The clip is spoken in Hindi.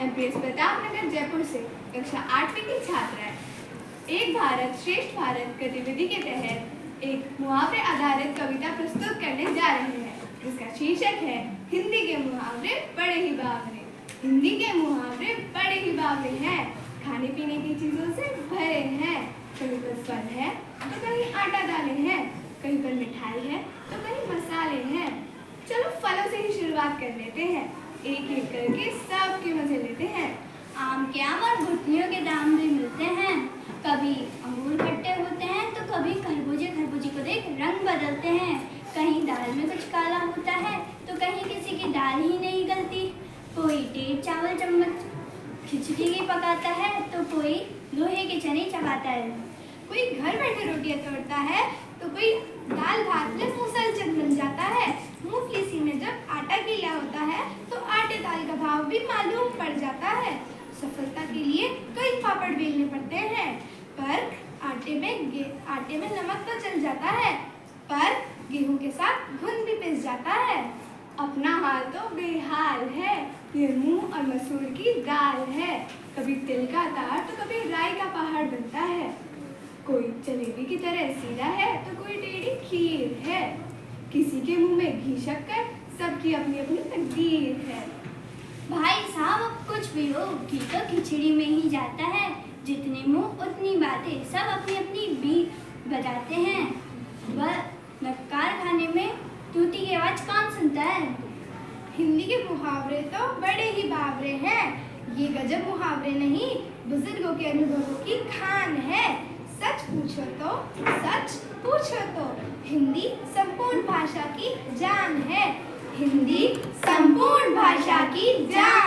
मैं ग्रेस प्रताप नगर जयपुर से कक्षा 8वीं की छात्रा है। एक भारत श्रेष्ठ भारत गतिविधि के तहत एक मुहावरे आधारित कविता प्रस्तुत करने जा रहे हैं, जिसका शीर्षक है हिंदी के मुहावरे बड़े ही बावरे। हिंदी के मुहावरे बड़े ही बावरे हैं, खाने पीने की चीजों से भरे हैं। कहीं पर फल है तो कहीं आटा दालें हैं, कहीं पर मिठाई है तो कहीं मसाले हैं। चलो फलों से ही शुरुआत कर लेते हैं, एक एक करके सबके मजे लेते हैं। आम के आम और गुठलियों के दाम भी मिलते हैं। कभी अंगूर खट्टे होते हैं तो कभी खरबूजे को देख रंग बदलते हैं। कहीं दाल में कुछ काला होता है तो कहीं किसी की दाल ही नहीं गलती। कोई टेढ़ चावल चम्मच खिचड़ी की पकाता है तो कोई लोहे के चने चबाता है। कोई घर बैठे रोटियां तोड़ता है तो कोई दाल भात में मुसलचट बन जाता है। मूंगफली सी में जब आटा गीला होता है तो आटे दाल का भाव भी मालूम पड़ जाता है। सफलता के लिए कई पापड़ बेलने पड़ते हैं, पर आटे में नमक तो चल जाता है, पर गेहूं के साथ घुन भी पिस जाता है। अपना हाल तो बेहाल है, ये मूंग और मसूर की दाल है। कभी तिल का तार तो कभी राई का पहाड़ बनता है। कोई जलेबी की तरह सीधा है तो कोई टेढ़ी खीर है। किसी के मुंह में घी शक्कर, सबकी अपनी अपनी तकदीर है। भाई साहब अब कुछ भी हो, घी तो खिचड़ी में ही जाता है। जितने मुंह उतनी बातें, सब अपनी अपनी बीट बजाते हैं। वह नक्कार खाने में तूती की आवाज कौन सुनता है? हिंदी के मुहावरे तो बड़े ही बावरे हैं। ये गजब मुहावरे नहीं, बुजुर्गों के अनुभवों की खान है। सच पूछो तो हिंदी संपूर्ण भाषा की जान है। हिंदी संपूर्ण भाषा की जान